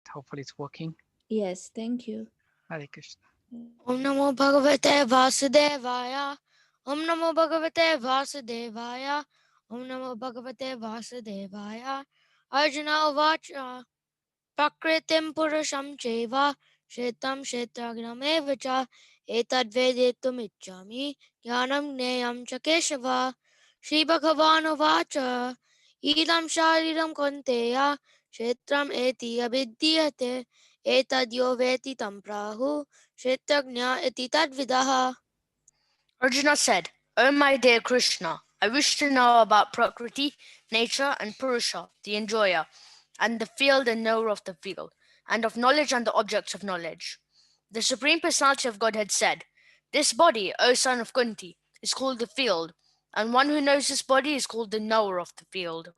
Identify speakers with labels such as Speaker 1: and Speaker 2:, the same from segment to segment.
Speaker 1: Hopefully it's working.
Speaker 2: Yes, thank you.
Speaker 1: Hare Krishna.
Speaker 3: Om Namo Bhagavate Vasudevaya. Om Namo Bhagavate Vasudevaya. Om Namo Bhagavate Vasudevaya. Arjuna Vacha. Prakritim Purusham Cheva. Shetam Shetragnam Evacha. Etad Vedetum Ichami. Jnanam Gneyam Chakeshava. Shri Bhagavan Vacha. Idam Shariram Konteya. Shetram Eti Abhidyate. Etad Yo Veti Tam Prahu. Shetragnya Eti Tadvidaha.
Speaker 4: Arjuna said, O my dear Krishna, I wish to know about Prakriti, nature, and Purusha, the enjoyer, and the field and knower of the field, and of knowledge and the objects of knowledge. The Supreme Personality of Godhead said, This body, O son of Kunti, is called the field, and one who knows this body is called the knower of the field.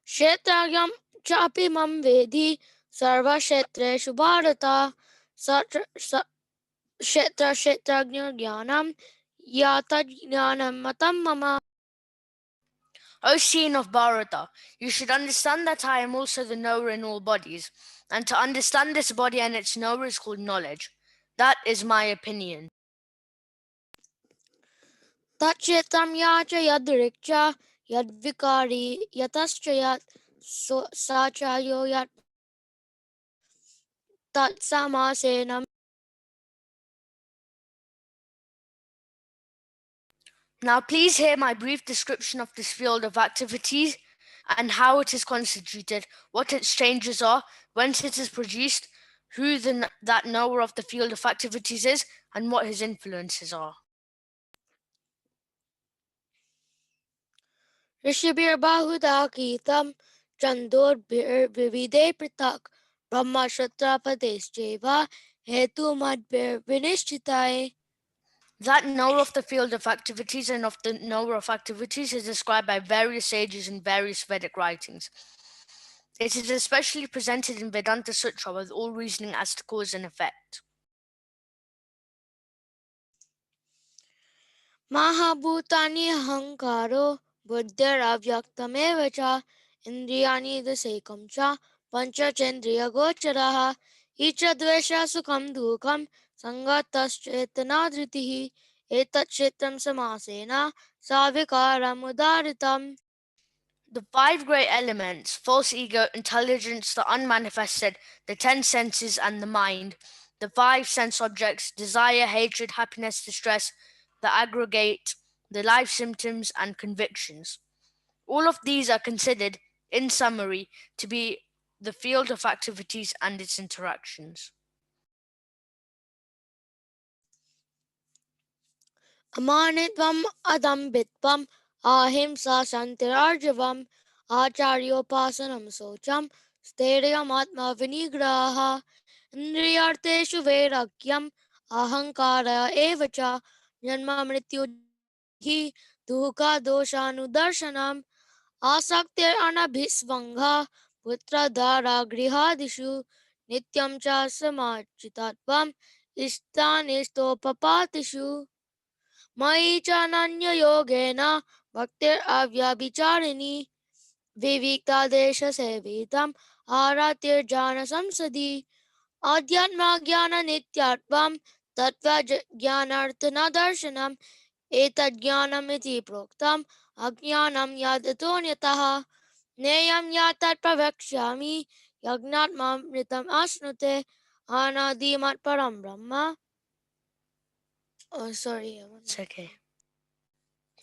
Speaker 3: Shetragyam Chapi Mam Vedi Sarva Shetreshu Bharata. Shetragnya Jnanam Yatad Jnanam Matam Mama.
Speaker 4: O scene of Bharata, you should understand that I am also the knower in all bodies, and to understand this body and its knower is called knowledge. That is my opinion.
Speaker 3: Tachetam Yacha Yadrikcha Yadvikari Yatascha Yat Sachayo Yat Tatsamasenam.
Speaker 4: Now please hear my brief description of this field of activities and how it is constituted, what its changes are, whence it is produced, who that knower of the field of activities is, and what his influences are.
Speaker 3: Rishibir Bahuda Kitam Chandor Vivide Pritak Brahma Shatra Pades Jeva Hetu Madbir Vinishchitai.
Speaker 4: That knower of the field of activities and of the knower of activities is described by various sages in various Vedic writings. It is especially presented in Vedanta Sutra with all reasoning as to cause and effect.
Speaker 3: Mahabhutani Hankaro Buddhir Avyaktameva cha Indriyani Dasekam cha Pancha Chandriya Gocharaha Icha Dvesha Sukham Dukam Sangataschetana Dhritihi Etat Chetram Samasena Savikaram Udaritam.
Speaker 4: The five great elements, false ego, intelligence, the unmanifested, the 10 senses, and the mind, the five sense objects, desire, hatred, happiness, distress, the aggregate, the life symptoms, and convictions. All of these are considered, in summary, to be the field of activities and its interactions.
Speaker 3: Amanitvam Adambitvam Ahimsa Santirarjavam Acharyopasanam Socham Stairyam Atma Vinigraha Indriyarteshu Vairakyam Ahankara Evacha Janma Mrityu Hi Duka Doshanudarshanam Asaktir Anabhisvangha Putra Dara Grihadishu Nityam Cha Samachitatvam Istanistopapatishu Mai Chananya Yogena Bhaktir Avyabhicharini Vivikta Desha Sevitam Aratir Jana Samsadi Adhyatma Jnana Nityatvam Tattva Jnanarthana Darshanam Etad Jnanam Iti Proktam Ajnanam Yadatonyataha Neyam Yatat Pravakshami Yagnat Mamritam Asnute Anadimat Param Brahma. Oh, sorry.
Speaker 4: It's okay.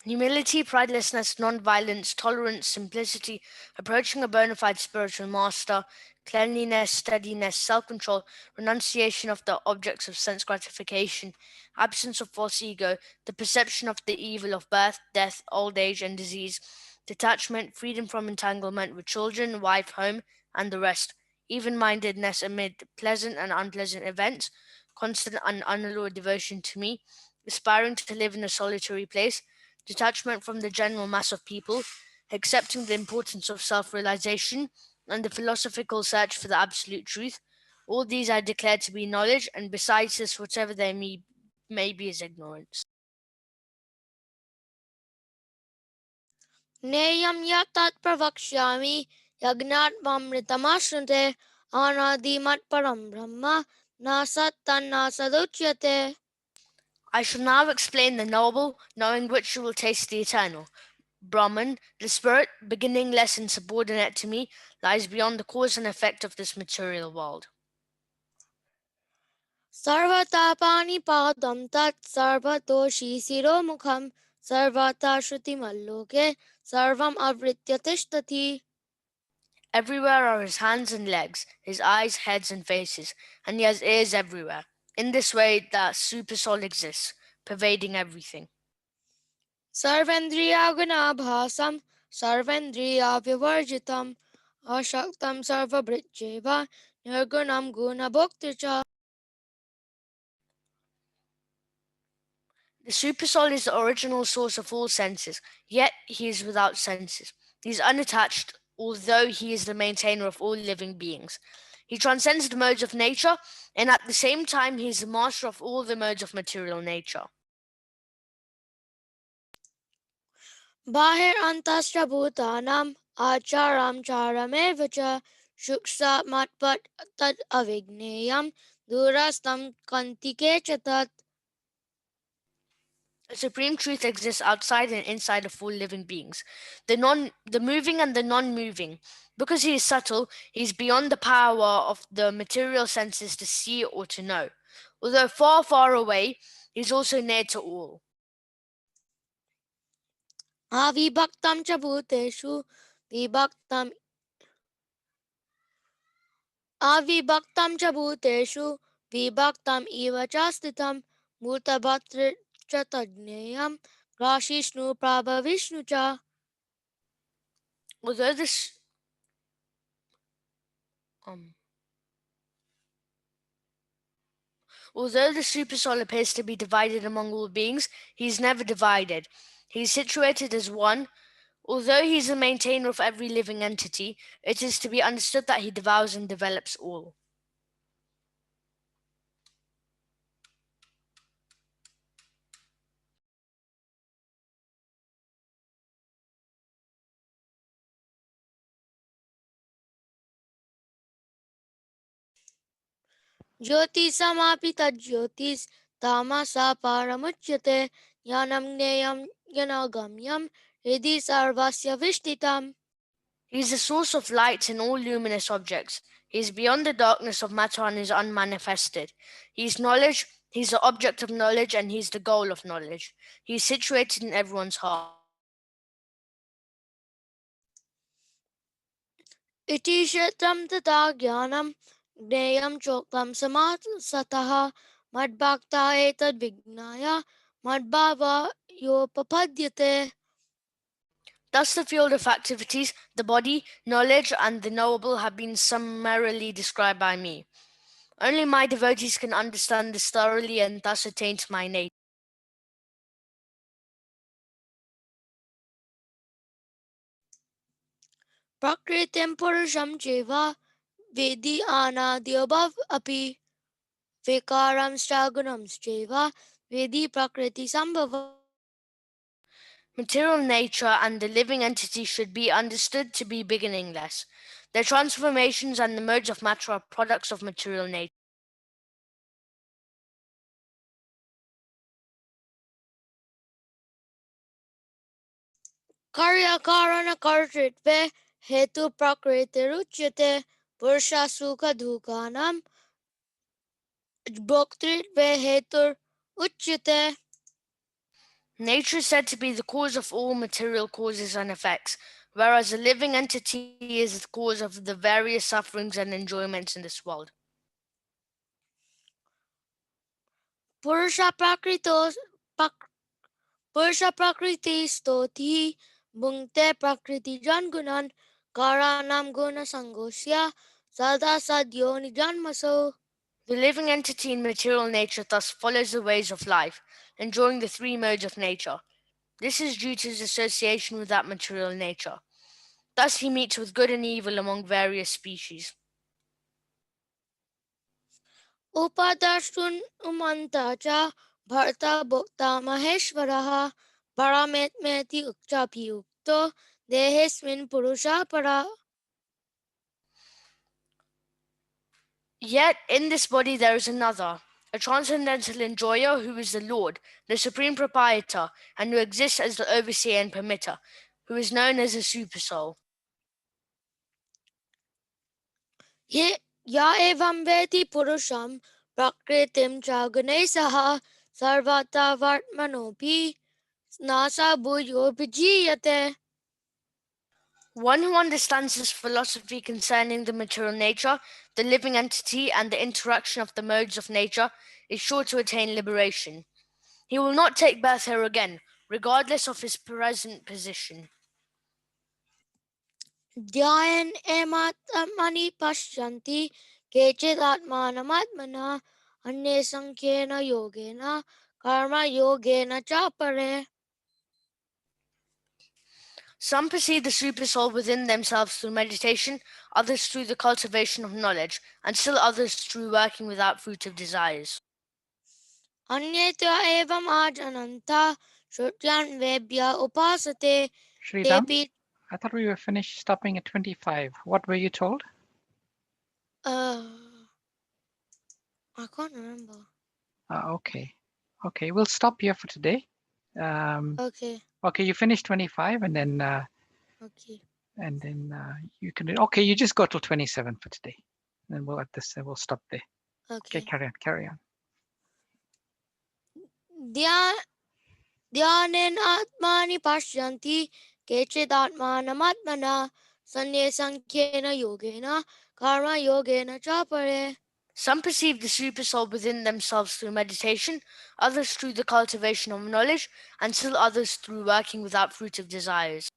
Speaker 4: Humility, pridelessness, non-violence, tolerance, simplicity, approaching a bona fide spiritual master, cleanliness, steadiness, self-control, renunciation of the objects of sense gratification, absence of false ego, the perception of the evil of birth, death, old age, and disease, detachment, freedom from entanglement with children, wife, home, and the rest, even-mindedness amid pleasant and unpleasant events, constant and unalloyed devotion to me, aspiring to live in a solitary place, detachment from the general mass of people, accepting the importance of self-realization, and the philosophical search for the absolute truth. All these I declare to be knowledge, and besides this, whatever there may be is ignorance.
Speaker 3: Neyam yatat pravakshyami yagnat mamritamashunte Anadimat param brahma nasat tannasaduchyate.
Speaker 4: I shall now explain the knowable, knowing which you will taste the eternal. Brahman, the spirit, beginningless and subordinate to me, lies beyond the cause and effect of this material world.
Speaker 3: Sarvatapani padam tat sarvatoshi siromukham sarvata shrutimaloke sarvam avritya tishtati.
Speaker 4: Everywhere are his hands and legs, his eyes, heads, and faces, and he has ears everywhere. In this way, that supersoul exists, pervading everything.
Speaker 3: Sarvendriya gunabhasam sarvendriya vivarjitam ashaktam sarvabhrijeva nirgunam gunabhokticha.
Speaker 4: The supersoul is the original source of all senses, yet he is without senses. He is unattached, although he is the maintainer of all living beings. He transcends the modes of nature, and at the same time, he is the master of all the modes of material nature.
Speaker 3: Bahir antastra bhutanam acharam charamev cha shuksa matpat tad avigneyam durastam kantike chatat.
Speaker 4: A supreme truth exists outside and inside of all living beings, the moving and the non-moving. Because he is subtle, he is beyond the power of the material senses to see or to know. Although far, far away, he is also near to all.
Speaker 3: Avibhaktam cha bhuteshu vibhaktam Avibhaktam cha bhuteshu vibhaktam iva cha sthitam bhutabhatra cha tajneyam grashishnu prabhavishnu cha.
Speaker 4: Although this um, Although the supersoul appears to be divided among all beings, he is never divided. He is situated as one. Although he is the maintainer of every living entity, it is to be understood that he devours and develops all.
Speaker 3: Jyotisamapi tajyotis tamasa paramuchyate jnanam gneyam jnanagamyam hridhi sarvasya vishtitam.
Speaker 4: He is the source of light in all luminous objects. He is beyond the darkness of matter and is unmanifested. He is knowledge, he is the object of knowledge, and he is the goal of knowledge. He is situated in everyone's heart.
Speaker 3: Iti kshetram tata jnanam gneyam choktam samasataha madbhakta etad vignaya madbhava yopapadyate.
Speaker 4: Thus, the field of activities, the body, knowledge, and the knowable have been summarily described by me. Only my devotees can understand this thoroughly and thus attain to my nature.
Speaker 3: Prakritim purusham cheva vedi anadhyabhav api vikaram stagunam cheva vedi prakriti sambhava.
Speaker 4: Material nature and the living entity should be understood to be beginningless. Their transformations and the modes of matter are products of material nature.
Speaker 3: Karya karana kartritve hetu prakritiruchyate purusha sukha dhukanam bhoktritve hetur uchyate.
Speaker 4: Nature is said to be the cause of all material causes and effects, whereas a living entity is the cause of the various sufferings and enjoyments in this world.
Speaker 3: Purusha prakritos Purusha prakriti stoti bhungte prakriti jan gunan karanam guna sangosya sada sadyo nijanmaso.
Speaker 4: The living entity in material nature thus follows the ways of life, enjoying the three modes of nature. This is due to his association with that material nature. Thus he meets with good and evil among various species.
Speaker 3: Upadashtun umanta cha bharta bhokta maheshwaraha paramet meti ukchapi dehesmin purusha para.
Speaker 4: Yet in this body there is another, a transcendental enjoyer who is the Lord, the supreme proprietor, and who exists as the overseer and permitter, who is known as a supersoul.
Speaker 3: ये या एवं वेति पुरुषं प्रकृतिं च गुणैः सह सर्वथा वर्त्मनोऽपि NASA भूयोऽभिजीयते.
Speaker 4: One who understands this philosophy concerning the material nature, the living entity, and the interaction of the modes of nature is sure to attain liberation. He will not take birth here again, regardless of his present position.
Speaker 3: ध्यायन् एमात्मनि पश्यन्ति केचिदात्मानमात्मना अन्ये संख्येन योगेन कर्मयोगेन च परे.
Speaker 4: Some perceive the supersoul within themselves through meditation, others through the cultivation of knowledge, and still others through working without fruit of desires.
Speaker 3: अन्ये च एवम् आजनन्तः श्रुत्यान् वेभ्य उपासते
Speaker 1: Sridham,
Speaker 3: तेऽपि.
Speaker 1: I thought we were finished stopping at 25. What were you told?
Speaker 3: I can't remember.
Speaker 1: Okay. Okay, we'll stop here for today.
Speaker 3: Okay.
Speaker 1: Okay, you finished 25 and then
Speaker 3: Okay.
Speaker 1: you can, okay, you just go till 27 for today. Then we'll we'll stop there. Okay,
Speaker 3: Okay.
Speaker 1: carry on.
Speaker 3: ध्यानेन आत्मानि पश्यन्ति केचिदात्मानमात्मना सन्ये संख्येन योगेन कर्मयोगेन च परे.
Speaker 4: Some perceive the supersoul within themselves through meditation, others through the cultivation of knowledge, and still others through working without fruit of desires.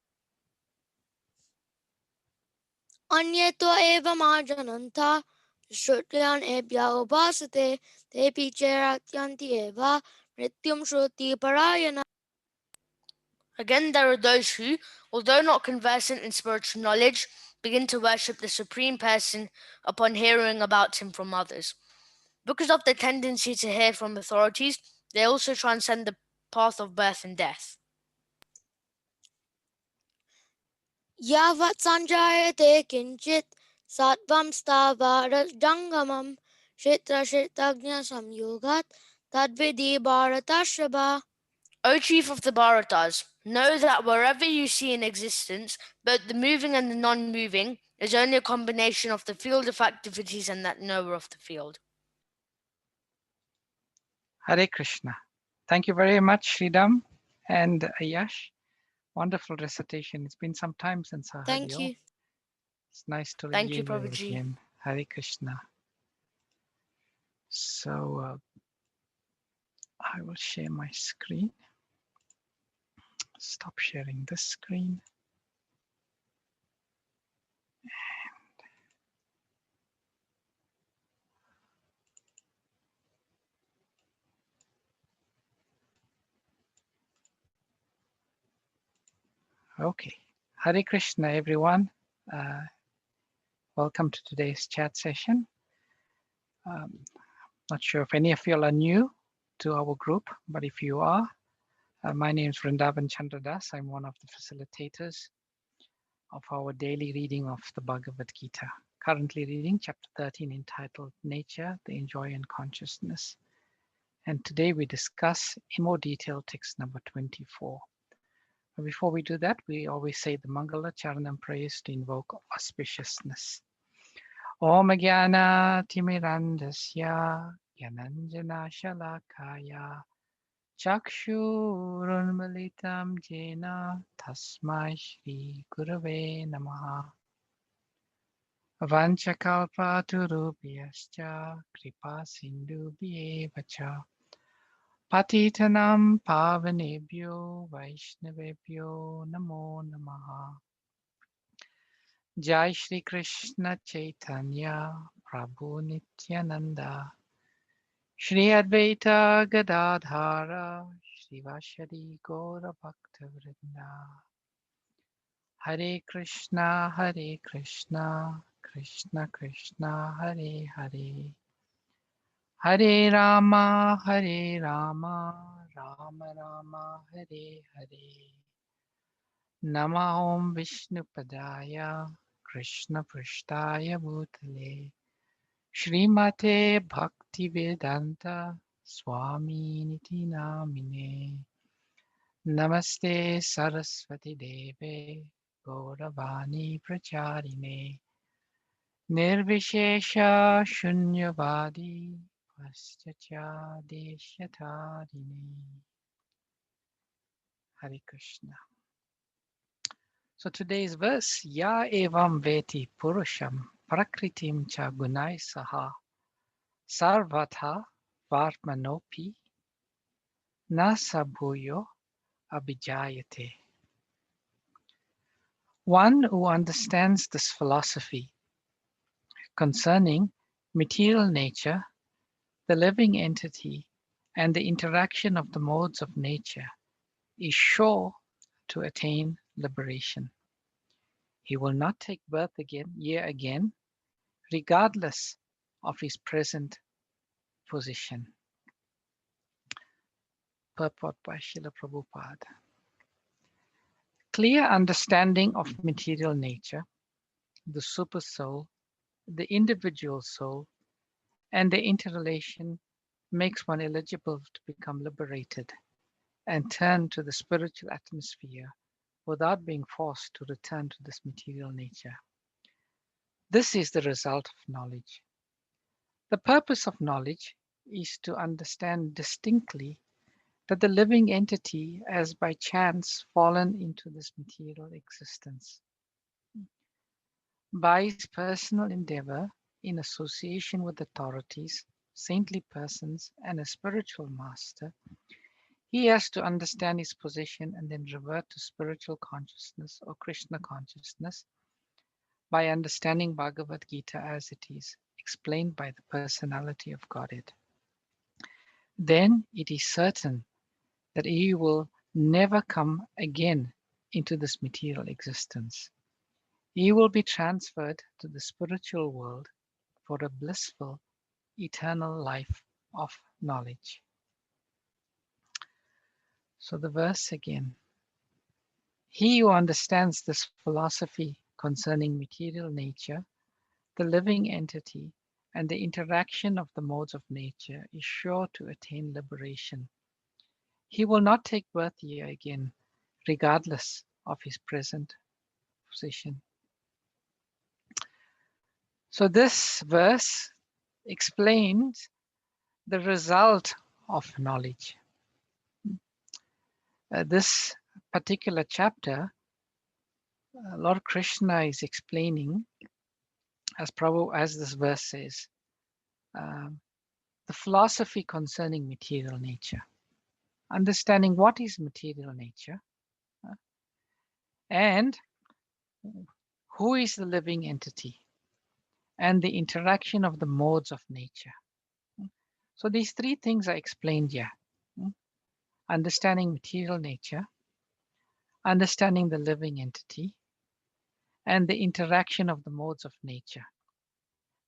Speaker 3: अन्ये तु एवमाजनन्तः श्रुत्यान् एभ्य उपासते तेऽपि चैरात्यन्ति एव मृत्युं श्रुतिपरायणाः.
Speaker 4: Again, there are those who, although not conversant in spiritual knowledge, begin to worship the Supreme Person upon hearing about him from others. Because of the tendency to hear from authorities, they also transcend the path of birth and death.
Speaker 3: यावत् सञ्जायते किञ्चित् सत्त्वं स्थावरजङ्गमं क्षेत्रक्षेत्रज्ञसंयोगात् तद्विधि भारतर्षभ.
Speaker 4: O chief of the Bharatas, know that wherever you see in existence, both the moving and the non-moving is only a combination of the field of activities and that knower of the field.
Speaker 1: Hare Krishna. Thank you very much, Sridham and Yash. Wonderful recitation. It's been some time since I heard
Speaker 3: Thank
Speaker 1: you.
Speaker 3: you.
Speaker 1: It's nice to
Speaker 4: Thank
Speaker 1: hear
Speaker 4: you,
Speaker 1: you
Speaker 4: Prabhuji.
Speaker 1: again. Hare Krishna. So I will share my screen. Stop sharing this screen. Okay. Hare Krishna, everyone. Welcome to today's chat session. Not sure if any of you are new to our group, but if you are, my name is Vrindavan Chandra Das. I'm one of the facilitators of our daily reading of the Bhagavad Gita. Currently reading chapter 13 entitled Nature, the Enjoyer and Consciousness. And today we discuss in more detail text number 24. But before we do that, we always say the Mangala Charanam prayers to invoke auspiciousness. Om Jnana Timirandasya Gyananjana Shalakaya Chakshurunmalitam Jena Tasmai Shri Gurave Namaha Vanchakalpaturubhyascha Kripa Sindhubhyeva cha Patitanam Pavanebhyo Vaishnavebhyo Namo Namaha Jai Shri Krishna Chaitanya Prabhu Nityananda Shri Advaita Gadadhara Shivashadi Gaura Bhaktavrinda Hare Krishna Krishna Krishna Hare Hare Hare Rama Rama Rama Hare Hare Nama Om Vishnu Padaya Krishna Prishtaya Bhutale Shrimate Bhaktivedanta Swami Niti Namine. Namaste Saraswati Deve Gauravani Pracharine. Nirvishesha Shunyavadi Paschatya Deshatarine. Hare Krishna. So today's verse, Ya evam veti purusham prakritim cha gunai saha sarvatha varmanopi nasabhuyo abhijayate. One who understands this philosophy concerning material nature, the living entity, and the interaction of the modes of nature is sure to attain liberation. He will not take birth again, year again, regardless of his present position. Purport by Srila Prabhupada. Clear understanding of material nature, the super soul, the individual soul, and their interrelation makes one eligible to become liberated and turn to the spiritual atmosphere without being forced to return to this material nature. This is the result of knowledge. The purpose of knowledge is to understand distinctly that the living entity has by chance fallen into this material existence. By his personal endeavor, in association with authorities, saintly persons, and a spiritual master, he has to understand his position and then revert to spiritual consciousness or Krishna consciousness by understanding Bhagavad Gita as it is, explained by the personality of Godhead. Then it is certain that he will never come again into this material existence. He will be transferred to the spiritual world for a blissful, eternal life of knowledge. So the verse again. He who understands this philosophy concerning material nature, the living entity, and the interaction of the modes of nature is sure to attain liberation. He will not take birth here again, regardless of his present position. So this verse explains the result of knowledge. This particular chapter, Lord Krishna is explaining, as this verse says, the philosophy concerning material nature, understanding what is material nature, and who is the living entity, and the interaction of the modes of nature. So these three things are explained here. Understanding material nature, understanding the living entity, and the interaction of the modes of nature.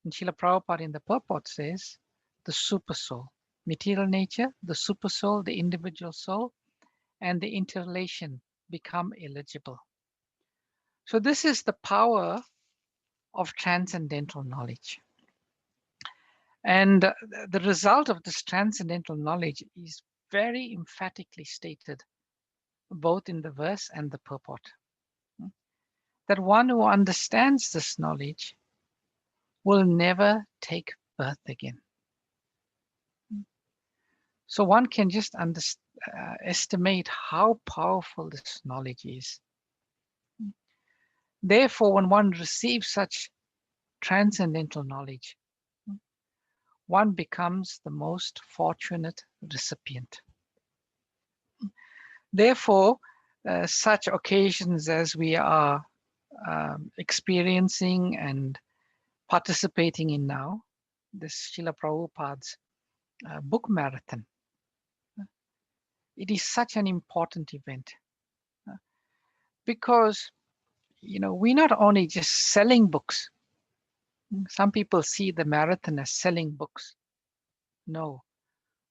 Speaker 1: And Srila Prabhupada in the purport says, the super soul, material nature, the super soul, the individual soul, and the interrelation become eligible. So this is the power of transcendental knowledge. And the result of this transcendental knowledge is very emphatically stated both in the verse and the purport. That one who understands this knowledge will never take birth again. So one can just estimate how powerful this knowledge is. Therefore, when one receives such transcendental knowledge, one becomes the most fortunate recipient. Therefore, such occasions as we are experiencing and participating in now, this Srila Prabhupada's book marathon, it is such an important event because, we're not only just selling books. Some people see the marathon as selling books. No,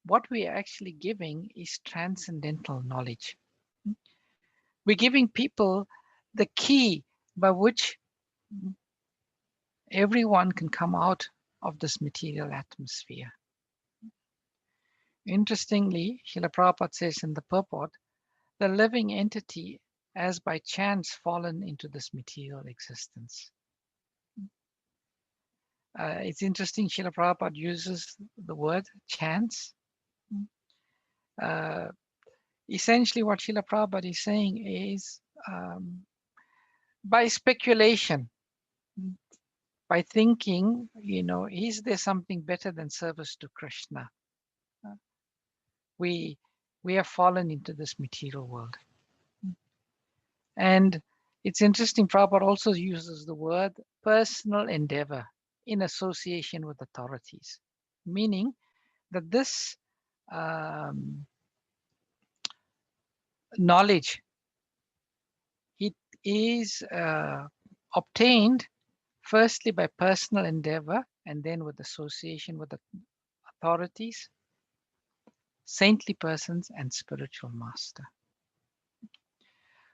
Speaker 1: what we are actually giving is transcendental knowledge. We're giving people the key by which everyone can come out of this material atmosphere. Interestingly, Srila Prabhupada says in the purport, the living entity has by chance fallen into this material existence. It's interesting, Srila Prabhupada uses the word chance. Essentially, what Srila Prabhupada is saying is by speculation, by thinking, is there something better than service to Krishna? We have fallen into this material world. And it's interesting, Prabhupada also uses the word personal endeavor in association with authorities, meaning that this knowledge, it is obtained firstly by personal endeavor and then with association with the authorities, saintly persons, and spiritual master.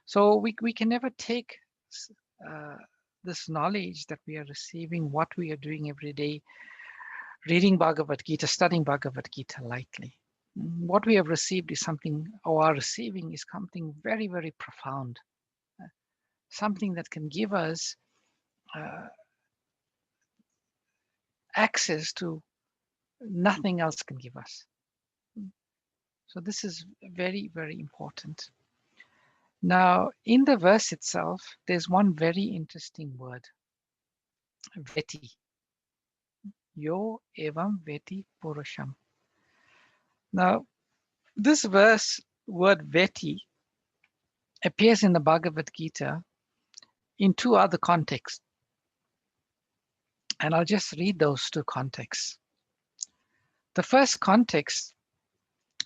Speaker 1: So we can never take this knowledge that we are receiving, what we are doing every day, reading Bhagavad Gita, studying Bhagavad Gita lightly. What we have received is something, or are receiving is something very, very profound. Something that can give us access to nothing else can give us. So this is very, very important. Now, in the verse itself, there's one very interesting word, veti. Yo evam veti purusham. Now, this verse, word veti, appears in the Bhagavad Gita in two other contexts. And I'll just read those two contexts. The first context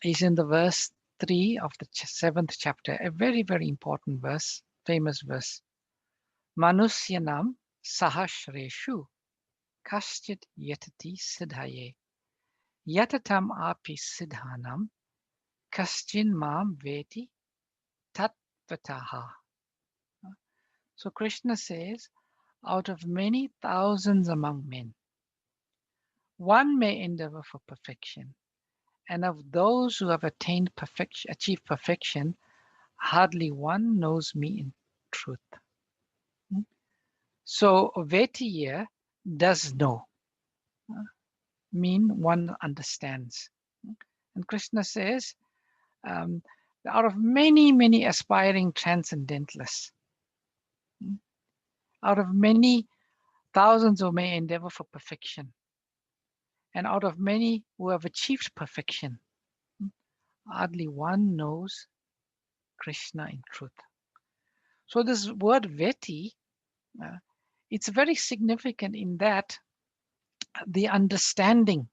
Speaker 1: is in the verse 3 of the 7th chapter, a very, very important verse, famous verse. Manusyanam sahasreshu kaschit yatati siddhaye yatatam api siddhanam kaschin mam veti tatvataha. So Krishna says, out of many thousands among men, one may endeavor for perfection. And of those who have attained perfection, achieved perfection, hardly one knows me in truth. So Veti here does know, mean one understands. And Krishna says, out of many, many aspiring transcendentalists, out of many thousands who may endeavor for perfection, and out of many who have achieved perfection, hardly one knows Krishna in truth. So this word Veti, it's very significant in that the understanding,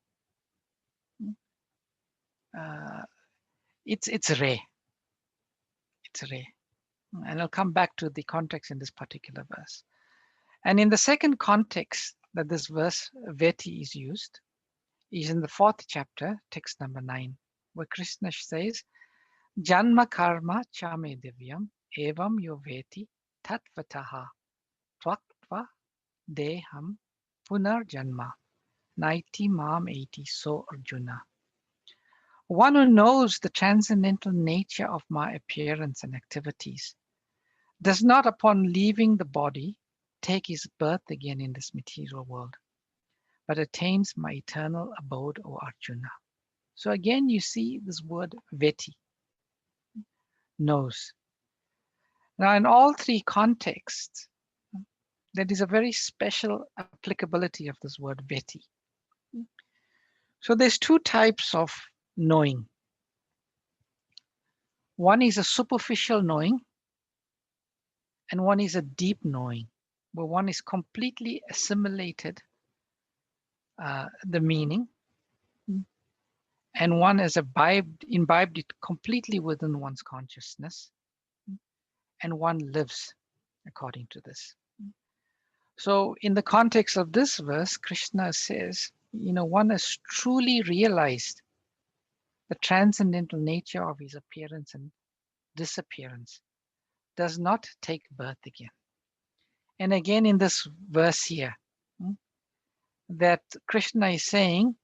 Speaker 1: it's rare. It's rare. And I'll come back to the context in this particular verse. And in the second context that this verse Veti is used is in the 4th chapter, text number 9, where Krishna says, Janma karma chame divyam evam yo veti tatvataha tvaktva deham punar janma naiti mam eti so Arjuna. One who knows the transcendental nature of my appearance and activities does not upon leaving the body take his birth again in this material world, but attains my eternal abode, O Arjuna. So again, you see this word veti, knows. Now, in all three contexts, there is a very special applicability of this word veti. So there's two types of knowing. One is a superficial knowing, and one is a deep knowing, where one is completely assimilated the meaning, and one has imbibed it completely within one's consciousness, and one lives according to this. So in the context of this verse, Krishna says, one has truly realized the transcendental nature of his appearance and disappearance, does not take birth again. And again in this verse here, that Krishna is saying,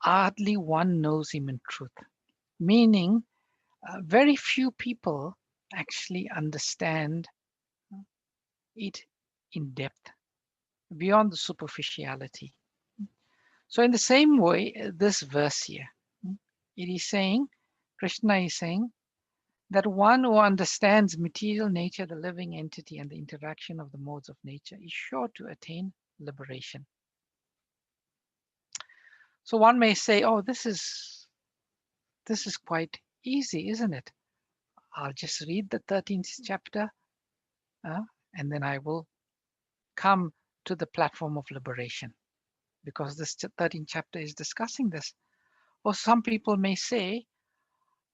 Speaker 1: hardly one knows him in truth, meaning very few people actually understand it in depth, beyond the superficiality. So in the same way, this verse here, it is saying, Krishna is saying that one who understands material nature, the living entity, and the interaction of the modes of nature is sure to attain liberation. So one may say, oh, this is quite easy, isn't it? I'll just read the 13th chapter and then I will come to the platform of liberation, because this 13th chapter is discussing this. Or some people may say,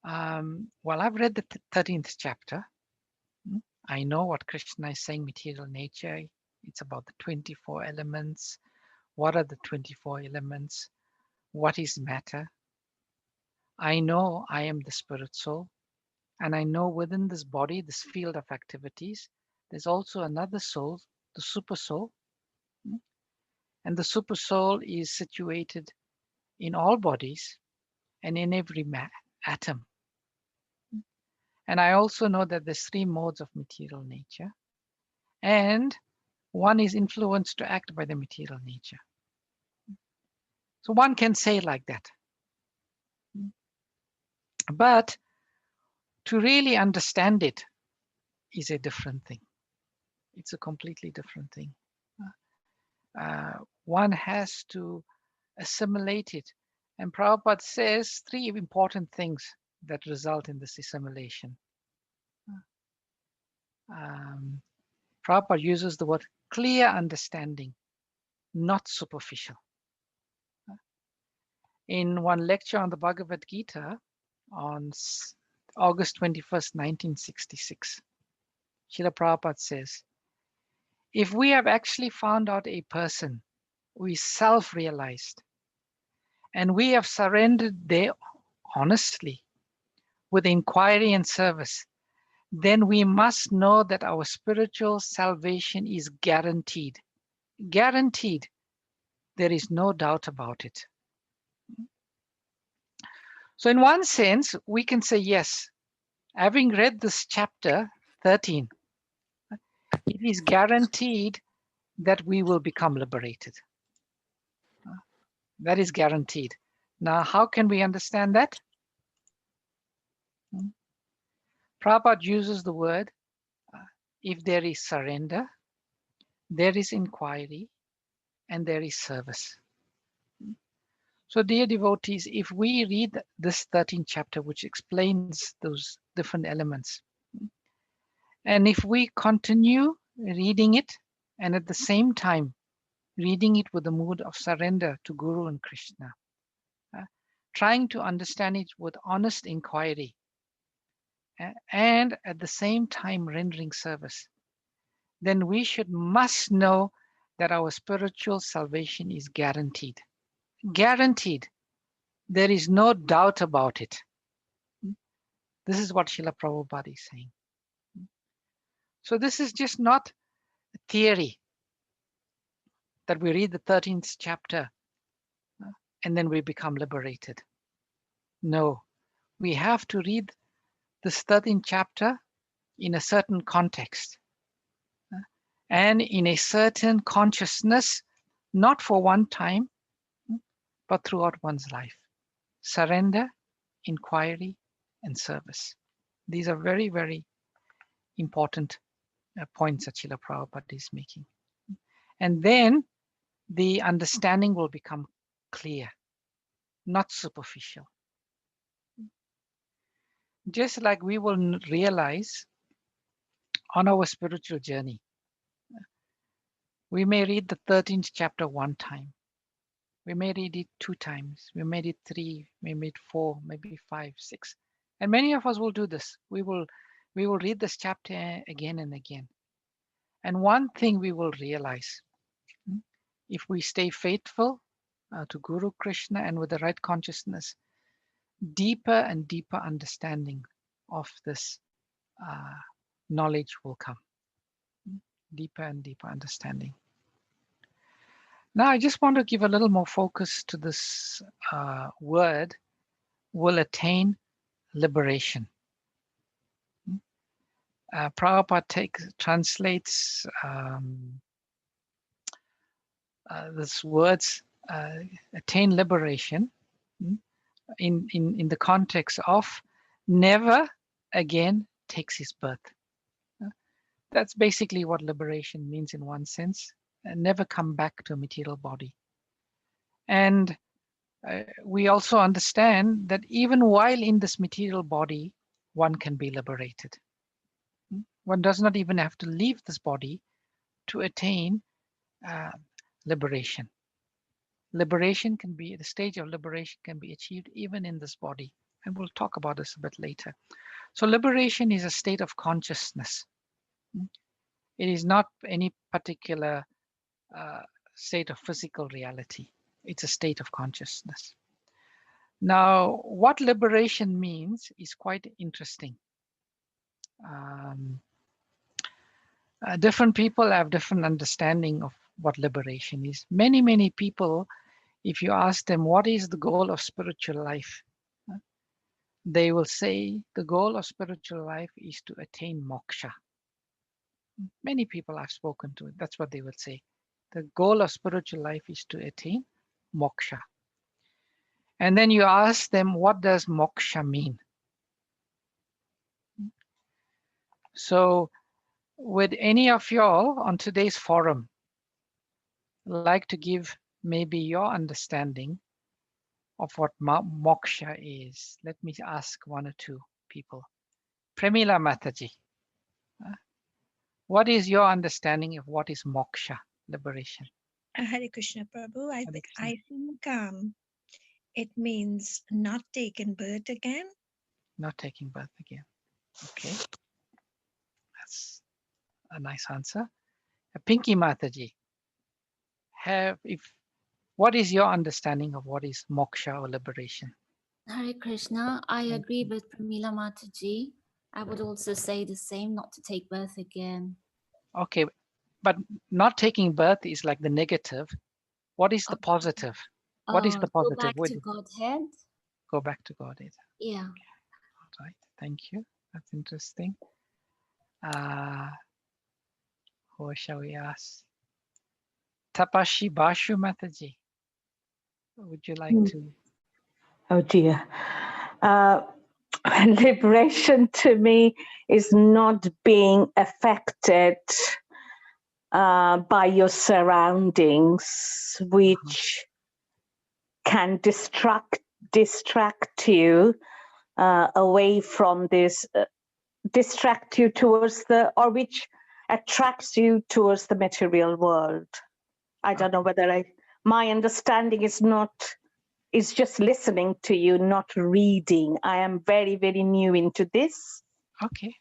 Speaker 1: well, I've read the 13th chapter. I know what Krishna is saying, material nature. It's about the 24 elements. What are the 24 elements? What is matter? I know I am the spirit soul. And I know within this body, this field of activities, there's also another soul, the super soul. And the super soul is situated in all bodies and in every atom. And I also know that there's 3 modes of material nature. And one is influenced to act by the material nature. So one can say like that. But to really understand it is a different thing. It's a completely different thing. One has to assimilate it. And Prabhupada says 3 important things that result in this assimilation. Prabhupada uses the word clear understanding, not superficial. In one lecture on the Bhagavad Gita on August 21st, 1966, Srila Prabhupada says, if we have actually found out a person who is self-realized and we have surrendered there honestly with inquiry and service, then we must know that our spiritual salvation is guaranteed. Guaranteed. There is no doubt about it. So in one sense, we can say, yes, having read this chapter 13, it is guaranteed that we will become liberated. That is guaranteed. Now, how can we understand that? Prabhupada uses the word, if there is surrender, there is inquiry, and there is service. So dear devotees, if we read this 13th chapter, which explains those different elements, and if we continue reading it, and at the same time reading it with the mood of surrender to Guru and Krishna, trying to understand it with honest inquiry, and at the same time rendering service, then we must know that our spiritual salvation is guaranteed. Guaranteed. There is no doubt about it. This is what Srila Prabhupada is saying. So this is just not a theory that we read the 13th chapter and then we become liberated. No, we have to read this 13th chapter in a certain context and in a certain consciousness, not for one time, but throughout one's life. Surrender, inquiry, and service. These are very, very important points that Srila Prabhupada is making. And then the understanding will become clear, not superficial. Just like we will realize on our spiritual journey, we may read the 13th chapter one time. We may read it 2 times. We may read it 3, maybe 4, maybe 5, 6. And many of us will do this. We will read this chapter again and again. And one thing we will realize, if we stay faithful to Guru Krishna and with the right consciousness, deeper and deeper understanding of this knowledge will come. Deeper and deeper understanding. Now, I just want to give a little more focus to this word, will attain liberation. Prabhupada translates this words, attain liberation, in the context of never again takes his birth. That's basically what liberation means in one sense, never come back to a material body. And we also understand that even while in this material body, one can be liberated. One does not even have to leave this body to attain liberation. Liberation can be, the stage of liberation can be achieved even in this body. And we'll talk about this a bit later. So liberation is a state of consciousness. It is not any particular state of physical reality. It's a state of consciousness. Now, what liberation means is quite interesting. Different people have different understanding of what liberation is. Many people, if you ask them what is the goal of spiritual life, they will say the goal of spiritual life is to attain moksha. Many people I've spoken to, that's what they would say. The goal of spiritual life is to attain moksha. And then you ask them, what does moksha mean? So would any of y'all on today's forum like to give maybe your understanding of what moksha is? Let me ask one or two people. Premila Mataji, what is your understanding of what is moksha, liberation?
Speaker 2: Hare Krishna Prabhu.
Speaker 1: Hare Krishna.
Speaker 2: I think it means not taking birth again.
Speaker 1: Not taking birth again. Okay, that's a nice answer. Pinky Mataji, what is your understanding of what is moksha or liberation?
Speaker 5: Hare Krishna, I agree with Pramila Mataji. I would also say the same, not to take birth again.
Speaker 1: Okay, but not taking birth is like the negative. What is the positive? What is the positive?
Speaker 5: Go back to Godhead.
Speaker 1: Go back to Godhead.
Speaker 5: Yeah.
Speaker 1: All right, thank you. That's interesting. Who shall we ask? Tapashi Bashu Mataji, would you like to?
Speaker 6: Oh dear. Liberation to me is not being affected by your surroundings, which can distract you away from this, distract you towards or which attracts you towards the material world. I don't know whether my understanding is just listening to you, not reading. I am very, very new into this.
Speaker 1: Okay,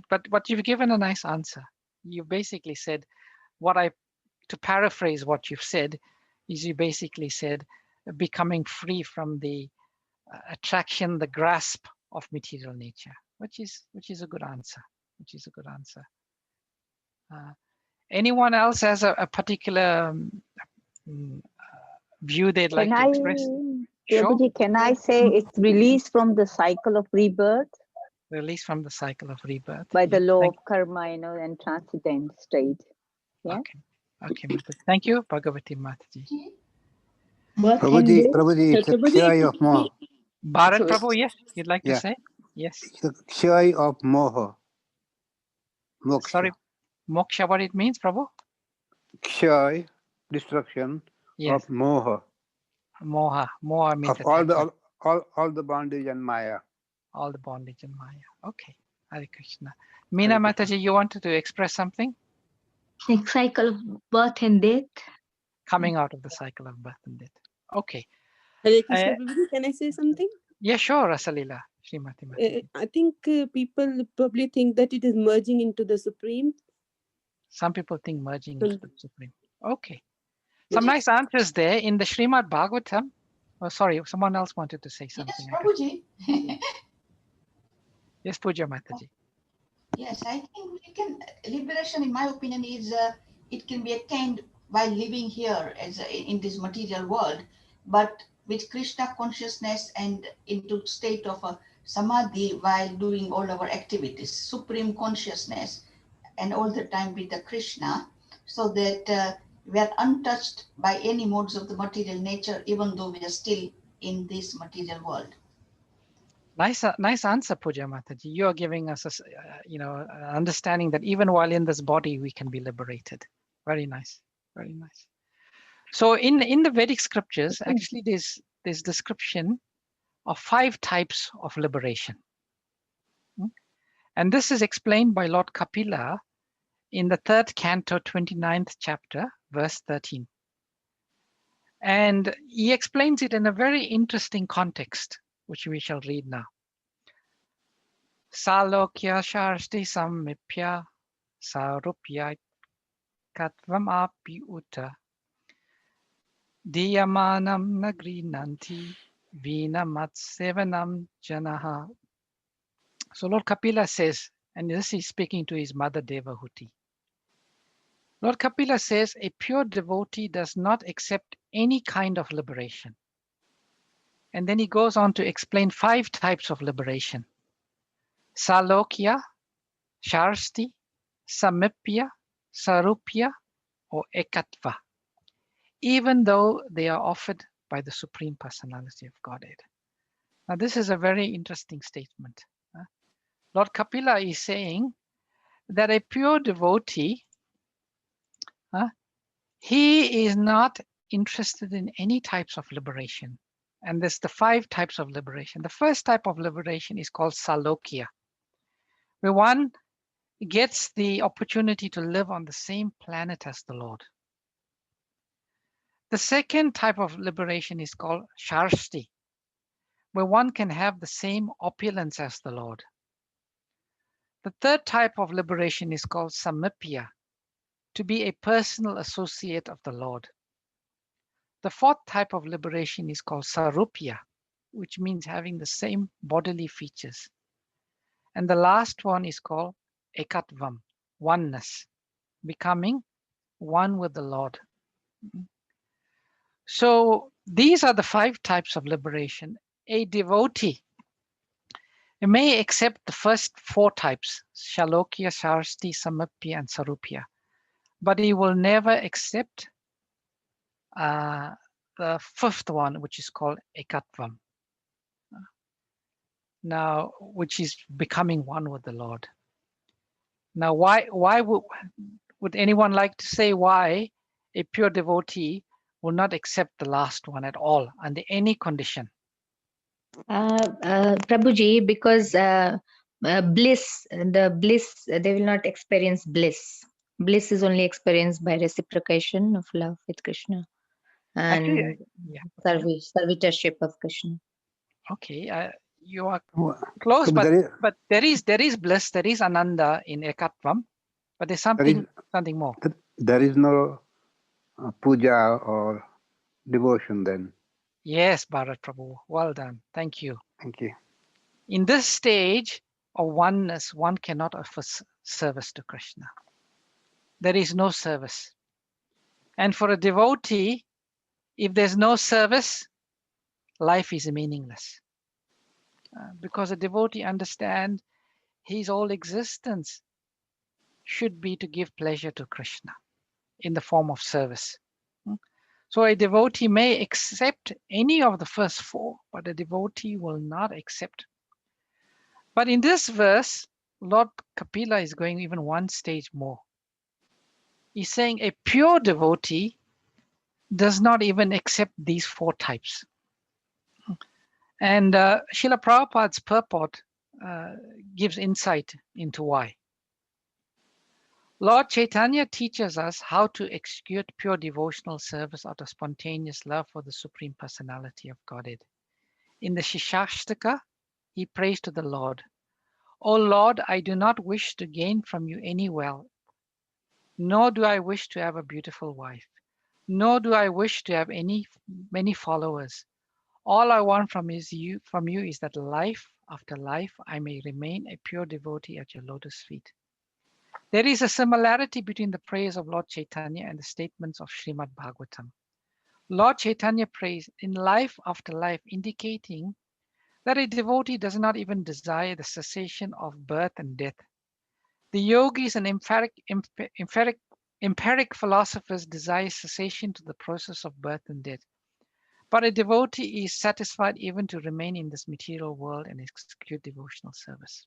Speaker 1: but you've given a nice answer. You basically said to paraphrase what you've said, is you basically said becoming free from the attraction, the grasp of material nature, which is a good answer. Anyone else has a particular view they'd like to express? Sure.
Speaker 7: Can I say it's released from the cycle of rebirth?
Speaker 1: Release from the cycle of rebirth.
Speaker 7: By the law of karma, and transcendent state. Yeah.
Speaker 1: Okay, Mataji. Thank you, Bhagavati Mataji.
Speaker 8: Prabhuji, it's a kshay of moha.
Speaker 1: Bharat Prabhu, yes, you'd like to say? Yes.
Speaker 8: It's a kshay of moha. Moksha.
Speaker 1: Sorry, moksha, what it means, Prabhu?
Speaker 8: Kshay, destruction of moha.
Speaker 1: Moha means
Speaker 8: of all the bondage and maya.
Speaker 1: All the bondage and maya. Okay. Hare Krishna. Meena Mataji, you wanted to express something?
Speaker 9: Like cycle of birth and death.
Speaker 1: Coming out of the cycle of birth and death. Okay.
Speaker 10: Hare Krishna, can I say something?
Speaker 1: Yeah, sure, Rasalila. Srimati.
Speaker 10: I think people probably think that it is merging into the Supreme.
Speaker 1: Some people think merging into the Supreme. Okay. Some nice answers there in the Srimad Bhagavatam. Oh, sorry, someone else wanted to say something.
Speaker 11: Yes, Prabhuji.
Speaker 1: Yes, Puja Mataji.
Speaker 11: Yes, I think liberation, in my opinion, is it can be attained while living here in this material world, but with Krishna consciousness and into state of a samadhi while doing all our activities, supreme consciousness, and all the time with the Krishna, so that we are untouched by any modes of the material nature, even though we are still in this material world.
Speaker 1: Nice answer, Puja Mataji. You are giving us, understanding that even while in this body, we can be liberated. Very nice, very nice. So in the Vedic scriptures, actually, there's description of 5 types of liberation. And this is explained by Lord Kapila in the 3rd canto, 29th chapter, verse 13. And he explains it in a very interesting context, which we shall read now. Salokya sharsti samipya sarupya katvam api uta diyamanam nagrinanti vina matsevanam janaha. So Lord Kapila says, and this is speaking to his mother Devahuti. Lord Kapila says, a pure devotee does not accept any kind of liberation. And then he goes on to explain 5 types of liberation. Salokya, Sharsti, Samipya, Sarupya, or Ekatva, even though they are offered by the Supreme Personality of Godhead. Now, this is a very interesting statement. Lord Kapila is saying that a pure devotee, he is not interested in any types of liberation. And there's the 5 types of liberation. The first type of liberation is called Salokya, where one gets the opportunity to live on the same planet as the Lord. The second type of liberation is called Sharsti, where one can have the same opulence as the Lord. The third type of liberation is called Samipya, to be a personal associate of the Lord. The fourth type of liberation is called Sarupya, which means having the same bodily features. And the last one is called Ekatvam, oneness, becoming one with the Lord. So these are the 5 types of liberation. A devotee may accept the first 4 types, Shalokya, Sharsti, Samipya, and Sarupya, but he will never accept the 5th one, which is called Ekatvam. Now, which is becoming one with the Lord. Now, why would anyone like to say why a pure devotee will not accept the last one at all under any condition?
Speaker 9: Prabhuji, because bliss, they will not experience bliss. Bliss is only experienced by reciprocation of love with Krishna and
Speaker 1: Actually, yeah, okay.
Speaker 9: servitorship of Krishna.
Speaker 1: Okay, you are close, but there is bliss, there is ananda in Ekatvam, but there's something more.
Speaker 8: There is no puja or devotion then.
Speaker 1: Yes, Bharat Prabhu, well done. Thank you.
Speaker 8: Thank you.
Speaker 1: In this stage of oneness, one cannot offer service to Krishna. There is no service. And for a devotee, if there's no service, life is meaningless. Because a devotee understands his whole existence should be to give pleasure to Krishna in the form of service. So a devotee may accept any of the first 4, but a devotee will not accept. But in this verse, Lord Kapila is going even one stage more. He's saying a pure devotee does not even accept these 4 types. And Srila Prabhupada's purport gives insight into why. Lord Chaitanya teaches us how to execute pure devotional service out of spontaneous love for the Supreme Personality of Godhead. In the Shishashtaka, he prays to the Lord, "O Lord, I do not wish to gain from you any wealth, nor do I wish to have a beautiful wife, nor do I wish to have many followers. All I want from you is that life after life I may remain a pure devotee at your lotus feet. There is a similarity between the prayers of Lord Chaitanya and the statements of Srimad Bhagavatam. Lord Chaitanya prays in life after life, indicating that a devotee does not even desire the cessation of birth and death. The yogis and empiric philosophers desire cessation to the process of birth and death. But a devotee is satisfied even to remain in this material world and execute devotional service.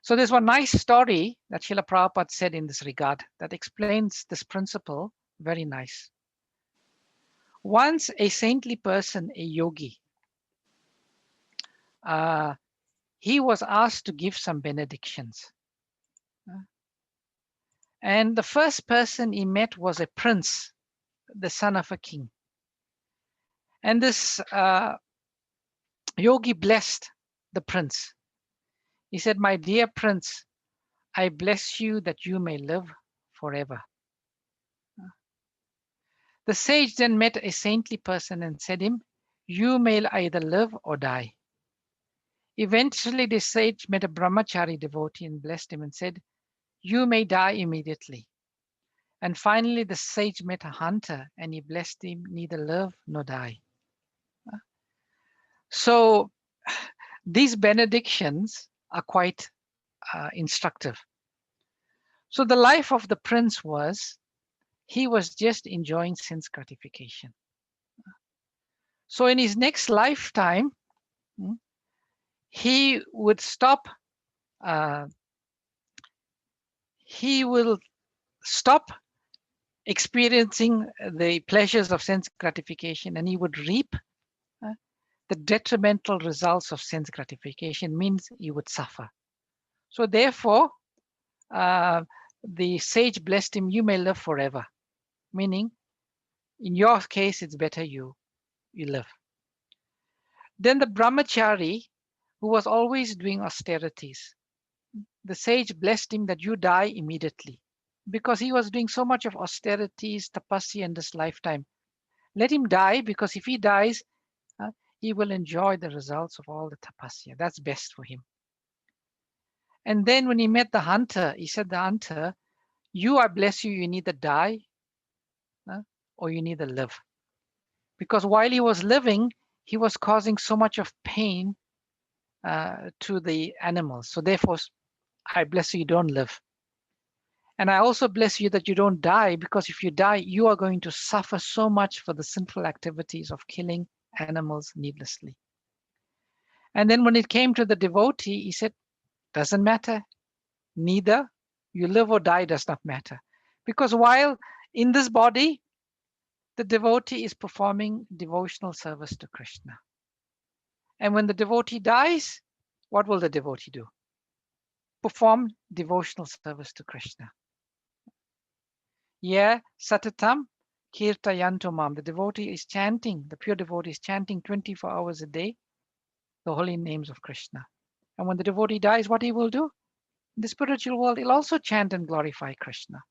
Speaker 1: So there's one nice story that Srila Prabhupada said in this regard that explains this principle very nice. Once a saintly person, a yogi, he was asked to give some benedictions. And the first person he met was a prince, the son of a king. And this yogi blessed the prince. He said, "My dear prince, I bless you that you may live forever." The sage then met a saintly person and said to him, "You may either live or die." Eventually, the sage met a brahmachari devotee and blessed him and said, "You may die immediately." And finally, the sage met a hunter and he blessed him, "Neither live nor die." So these benedictions are quite instructive. So the life of the prince was, he was just enjoying sense gratification. So in his next lifetime, he would stop, he will stop experiencing the pleasures of sense gratification, and he would reap the detrimental results of sense gratification, means he would suffer. So therefore, the sage blessed him, "You may live forever," meaning in your case, it's better you live. Then the brahmachari, who was always doing austerities, the sage blessed him that you die immediately, because he was doing so much of austerities, tapasya in this lifetime. Let him die, because if he dies, he will enjoy the results of all the tapasya. That's best for him. And then when he met the hunter, he said, "The hunter, you, I bless you, you neither die or you neither live." Because while he was living, he was causing so much of pain to the animals. So therefore, I bless you, you don't live. And I also bless you that you don't die, because if you die, you are going to suffer so much for the sinful activities of killing animals needlessly. And then when it came to the devotee, he said, "Doesn't matter. Neither you live or die does not matter." Because while in this body, the devotee is performing devotional service to Krishna. And when the devotee dies, what will the devotee do? Perform devotional service to Krishna. Yeah, satatam kirtayantomam. The devotee is chanting, the pure devotee is chanting 24 hours a day, the holy names of Krishna. And when the devotee dies, what he will do? In the spiritual world, he'll also chant and glorify Krishna.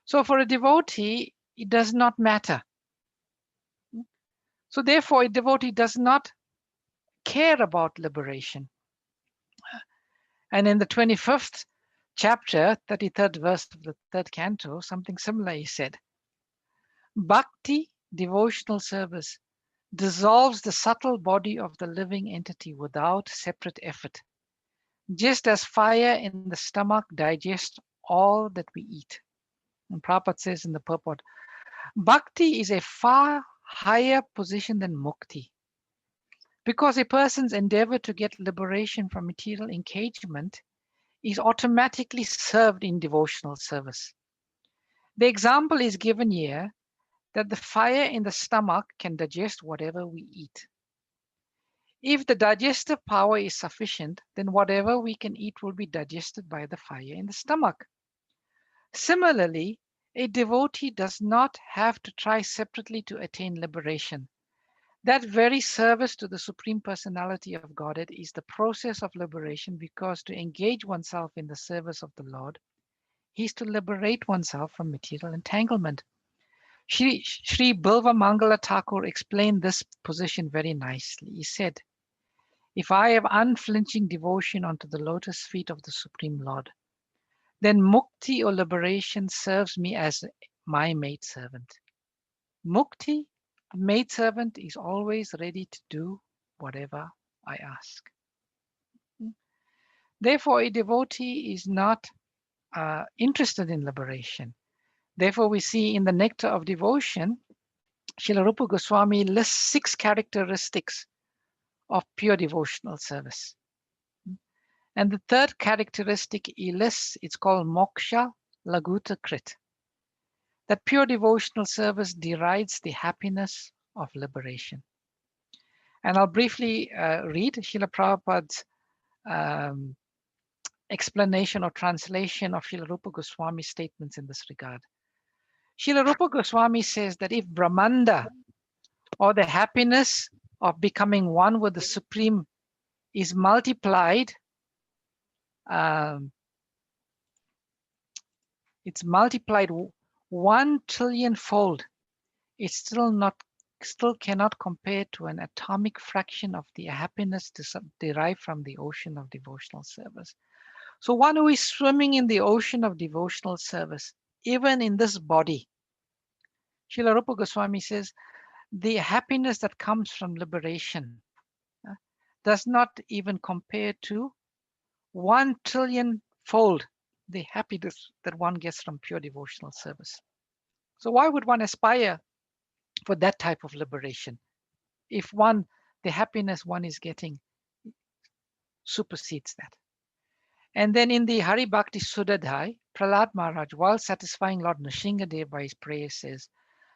Speaker 1: So for a devotee, it does not matter. So therefore, a devotee does not care about liberation. And in the 25th chapter, 33rd verse of the 3rd canto, something similar he said. Bhakti, devotional service, dissolves the subtle body of the living entity without separate effort, just as fire in the stomach digests all that we eat. And Prabhupada says in the purport, Bhakti is a far higher position than mukti, because a person's endeavor to get liberation from material engagement is automatically served in devotional service. The example is given here that the fire in the stomach can digest whatever we eat. If the digestive power is sufficient, then whatever we can eat will be digested by the fire in the stomach. Similarly, a devotee does not have to try separately to attain liberation. That very service to the Supreme Personality of Godhead is the process of liberation, because to engage oneself in the service of the Lord is to liberate oneself from material entanglement. Sri Bilva Mangala Thakur explained this position very nicely. He said, "If I have unflinching devotion unto the lotus feet of the Supreme Lord, then mukti or liberation serves me as my maidservant. Mukti, maidservant, is always ready to do whatever I ask. Therefore, a devotee is not interested in liberation. Therefore, we see in the Nectar of Devotion, Srila Rupa Goswami lists 6 characteristics of pure devotional service. And the third characteristic he lists, it's called moksha laguta krit. That pure devotional service derides the happiness of liberation. And I'll briefly read Srila Prabhupada's explanation or translation of Srila Rupa Goswami's statements in this regard. Srila Rupa Goswami says that if Brahmanda, or the happiness of becoming one with the Supreme, is multiplied, it's multiplied 1 trillion fold, it still cannot compare to an atomic fraction of the happiness derived from the ocean of devotional service. So one who is swimming in the ocean of devotional service, even in this body, Srila Rupa Goswami says, the happiness that comes from liberation does not even compare to 1 trillion fold the happiness that one gets from pure devotional service. So why would one aspire for that type of liberation if the happiness one is getting supersedes that? And then in the Hari Bhakti Sudadhai, Prahlad Maharaj, while satisfying Lord Nrsingadev by his prayer, says,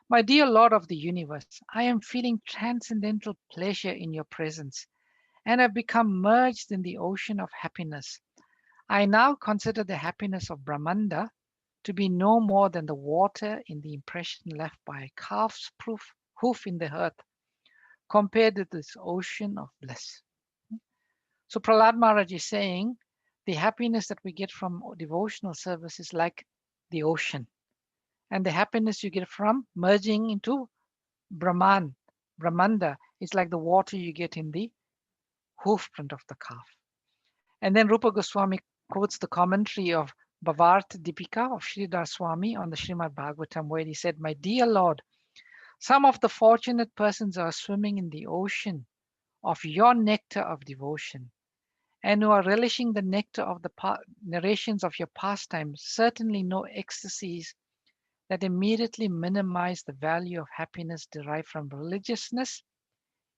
Speaker 1: "My dear Lord of the universe, I am feeling transcendental pleasure in your presence and have become merged in the ocean of happiness. I now consider the happiness of Brahmanda to be no more than the water in the impression left by a calf's hoof in the earth, compared with this ocean of bliss." So Prahlad Maharaj is saying, the happiness that we get from devotional service is like the ocean. And the happiness you get from merging into Brahmanda, is like the water you get in the hoof print of the calf. And then Rupa Goswami quotes the commentary of Bhavarta Dipika of Sridhar Swami on the Srimad Bhagavatam, where he said, "My dear Lord, some of the fortunate persons are swimming in the ocean of your nectar of devotion, and who are relishing the nectar of the narrations of your pastimes, certainly no ecstasies that immediately minimize the value of happiness derived from religiousness,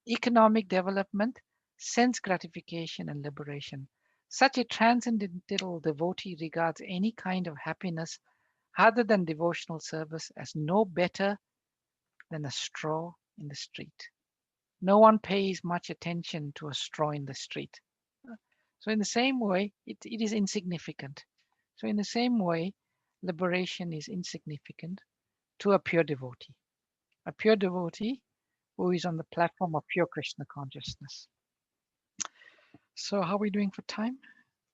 Speaker 1: economic development, sense gratification, and liberation. Such a transcendental devotee regards any kind of happiness other than devotional service as no better than a straw in the street." No one pays much attention to a straw in the street. So in the same way, it is insignificant. So in the same way, liberation is insignificant to a pure devotee. A pure devotee who is on the platform of pure Krishna consciousness. So how are we doing for time?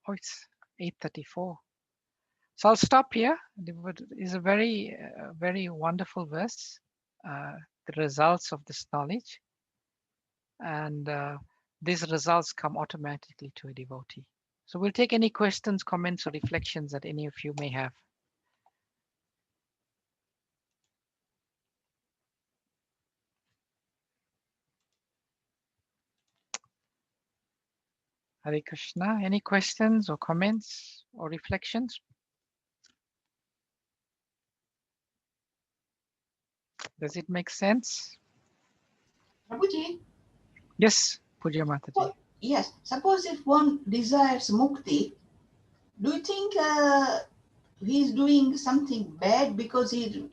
Speaker 1: Oh, it's 8:34. So I'll stop here. It is a very, very wonderful verse, the results of this knowledge. And these results come automatically to a devotee. So we'll take any questions, comments, or reflections that any of you may have. Hare Krishna. Any questions or comments or reflections? Does it make sense?
Speaker 11: Prabhuji?
Speaker 1: Yes, Puja Mataji.
Speaker 11: Well, yes. Suppose if one desires mukti, do you think he's doing something bad because he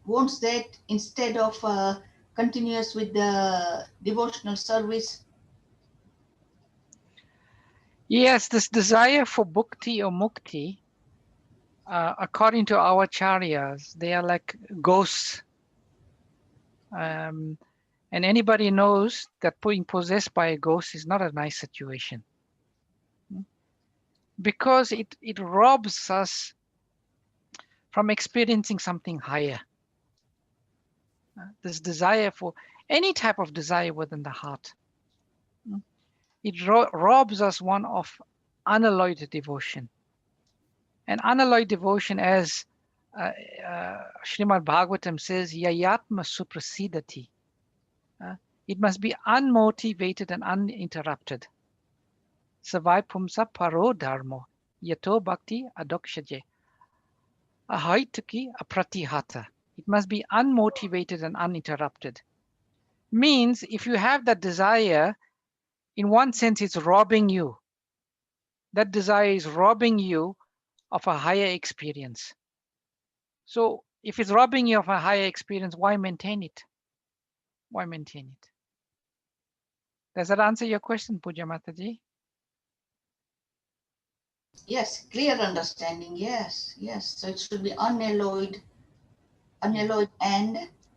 Speaker 11: wants that instead of continuous with the devotional service?
Speaker 1: Yes, this desire for bhukti or mukti, according to our acharyas, they are like ghosts. And anybody knows that being possessed by a ghost is not a nice situation. Because it robs us from experiencing something higher. This desire for any type of desire within the heart. It robs us one of unalloyed devotion. And unalloyed devotion, as Srimad Bhagavatam says, yayatma suprasidati. It must be unmotivated and uninterrupted. Savai pumsa paro dharmo, yato bhakti adokshaje. Ahaituki apratihata. It must be unmotivated and uninterrupted. Means if you have that desire, in one sense, it's robbing you. That desire is robbing you of a higher experience. So if it's robbing you of a higher experience, why maintain it? Why maintain it? Does that answer your question, Puja Mataji?
Speaker 11: Yes, clear understanding. Yes, yes. So it should be unalloyed and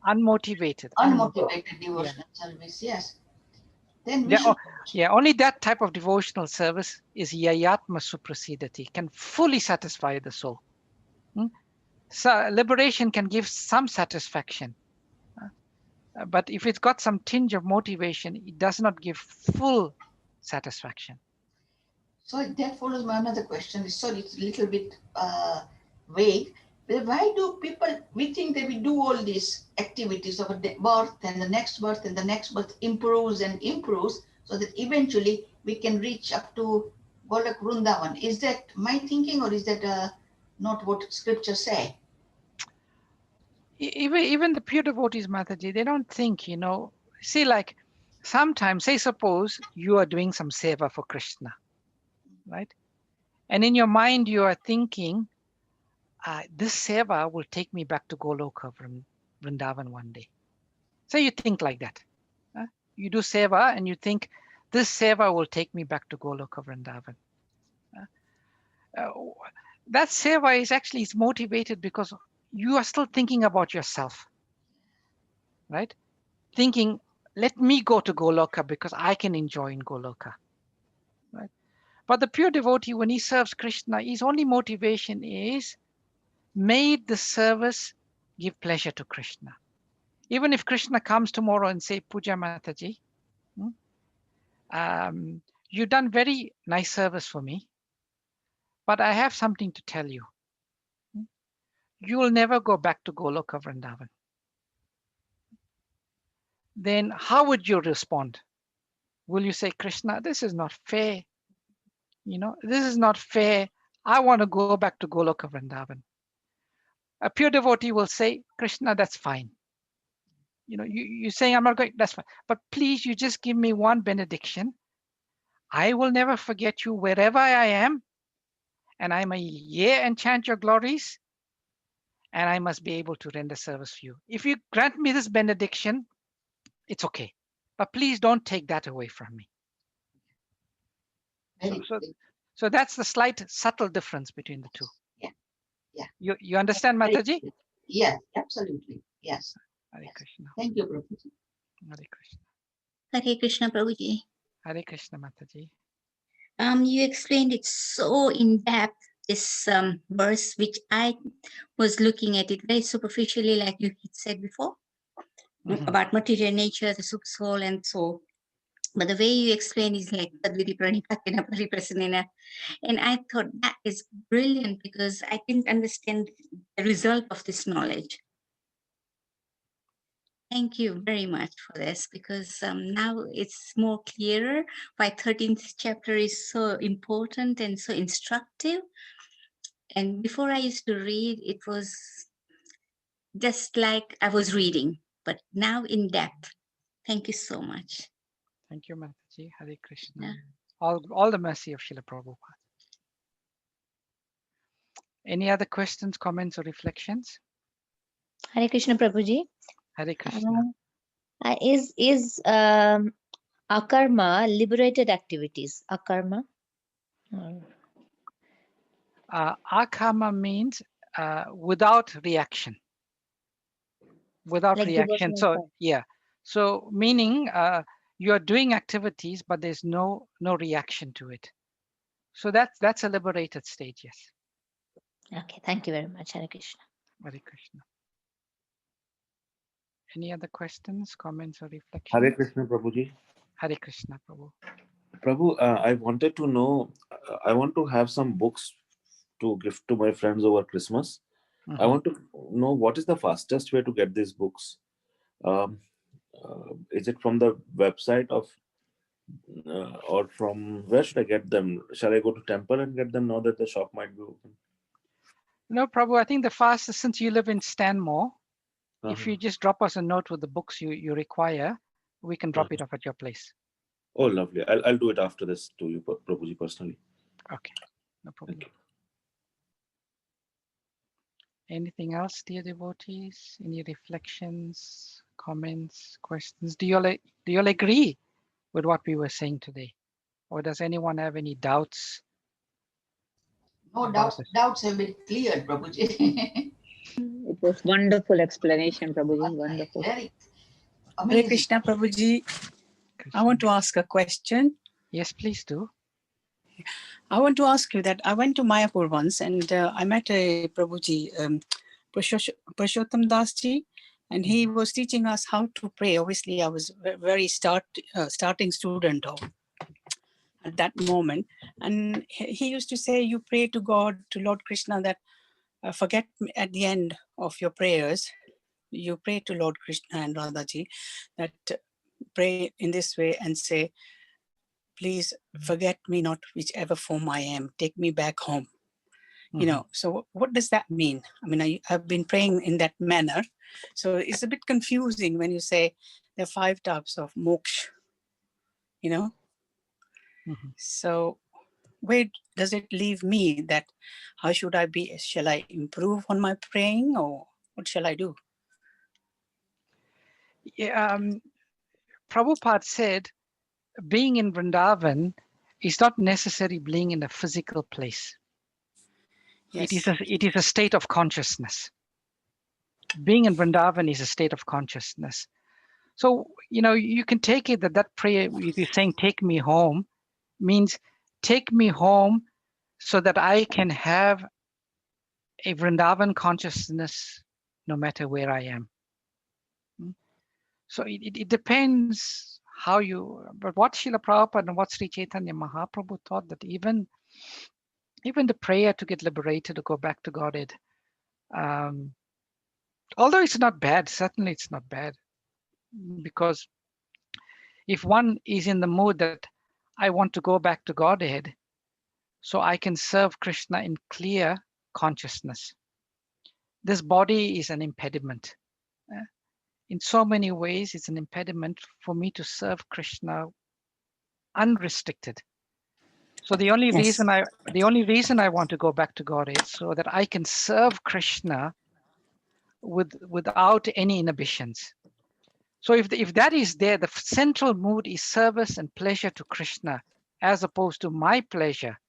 Speaker 1: unmotivated
Speaker 11: devotional service. Yes. Then we
Speaker 1: Yeah,
Speaker 11: should.
Speaker 1: only that type of devotional service is yayatma suprasidati, can fully satisfy the soul. So liberation can give some satisfaction, but if it's got some tinge of motivation, it does not give full satisfaction.
Speaker 11: So that follows my another question. Sorry, it's a little bit vague. But why do people, we think that we do all these activities of a birth and the next birth and the next birth improves and improves so that eventually we can reach up to Golok Vrindavan. Is that my thinking or is that not what scripture say?
Speaker 1: Even the pure devotees, Mataji, they don't think, see, like sometimes, say suppose you are doing some seva for Krishna, right? And in your mind, you are thinking, this seva will take me back to Goloka from Vrindavan one day. So you think like that. You do seva and you think, this seva will take me back to Goloka Vrindavan. That seva is motivated because you are still thinking about yourself, right? Thinking, let me go to Goloka because I can enjoy in Goloka, right? But the pure devotee, when he serves Krishna, his only motivation is, may the service give pleasure to Krishna. Even if Krishna comes tomorrow and say, Puja Mataji, you've done very nice service for me, but I have something to tell you. You will never go back to Goloka Vrindavan. Then how would you respond? Will you say, Krishna, this is not fair. This is not fair. I want to go back to Goloka Vrindavan. A pure devotee will say, Krishna, that's fine. You're saying I'm not going, that's fine. But please, you just give me one benediction. I will never forget you wherever I am. And I may hear and chant your glories. And I must be able to render service for you. If you grant me this benediction, it's okay. But please don't take that away from me. So that's the slight subtle difference between the two.
Speaker 11: Yeah.
Speaker 1: You understand, Mataji?
Speaker 11: Yes, absolutely. Yes.
Speaker 1: Hare Krishna.
Speaker 11: Thank you, Prabhuji.
Speaker 1: Hare Krishna.
Speaker 12: Hare Krishna, Prabhuji.
Speaker 1: Hare Krishna, Mataji.
Speaker 12: You explained it so in depth, this verse, which I was looking at it very superficially, like you had said before, about material nature, the super soul, and so. But the way you explain is like Tadvidi Pranipatena Pariprasanena. And I thought that is brilliant because I didn't understand the result of this knowledge. Thank you very much for this because now it's more clearer why 13th chapter is so important and so instructive. And before I used to read, it was just like I was reading, but now in depth. Thank you so much.
Speaker 1: Thank you, Mataji. Hare Krishna. Yeah. All the mercy of Srila Prabhupada. Any other questions, comments, or reflections?
Speaker 9: Hare Krishna, Prabhuji.
Speaker 1: Hare Krishna.
Speaker 9: Is akarma liberated activities? Akarma?
Speaker 1: Akarma means without reaction. Without like reaction. So yeah. So meaning you are doing activities, but there's no reaction to it. So that's a liberated stage, yes.
Speaker 9: Okay, thank you very much, Hare Krishna.
Speaker 1: Hare Krishna. Any other questions, comments, or reflections?
Speaker 13: Hare Krishna, Prabhuji.
Speaker 1: Hare Krishna, Prabhu.
Speaker 13: Prabhu, I wanted to know, I want to have some books to gift to my friends over Christmas. I want to know what is the fastest way to get these books. Is it from the website of or from where should I get them? Shall I go to temple and get them now that the shop might be open?
Speaker 1: No, Prabhu, I think the fastest, since you live in Stanmore, if you just drop us a note with the books you require, we can drop it off at your place.
Speaker 13: Oh, lovely. I'll do it after this to you, Prabhuji, personally.
Speaker 1: Okay, no problem. Anything else, dear devotees? Any reflections, comments, questions? Do you all agree with what we were saying today? Or does anyone have any doubts?
Speaker 11: No doubts. Doubts have been cleared, Prabhuji.
Speaker 7: It was wonderful explanation, Prabhuji. Wonderful.
Speaker 11: Very
Speaker 14: Hare Krishna, Prabhuji. I want to ask a question.
Speaker 1: Yes, please do.
Speaker 14: I want to ask you that I went to Mayapur once and I met a Prabhuji, Purushottam Das ji, and he was teaching us how to pray. Obviously, I was very starting student at that moment. And he used to say, you pray to God, to Lord Krishna, that forget me at the end of your prayers. You pray to Lord Krishna and Radhaji that pray in this way and say, please forget me not whichever form I am, take me back home. You know, so what does that mean? I mean, I've been praying in that manner. So it's a bit confusing when you say there are 5 types of moksha, you know. So where does it leave me that how should I be? Shall I improve on my praying or what shall I do?
Speaker 1: Yeah, Prabhupada said being in Vrindavan is not necessarily being in a physical place.
Speaker 14: Yes.
Speaker 1: It is a state of consciousness. Being in Vrindavan is a state of consciousness. So, you know, you can take it that prayer, if you're saying, take me home, means take me home so that I can have a Vrindavan consciousness no matter where I am. So it depends how you, but what Srila Prabhupada and what Sri Chaitanya Mahaprabhu taught, that even the prayer to get liberated, to go back to Godhead, although it's not bad, certainly it's not bad, because if one is in the mood that I want to go back to Godhead so I can serve Krishna in clear consciousness, this body is an impediment. In so many ways, it's an impediment for me to serve Krishna unrestricted. So the only reason I want to go back to Godhead so that I can serve Krishna without any inhibitions. So if that is there, the central mood is service and pleasure to Krishna as opposed to my pleasure,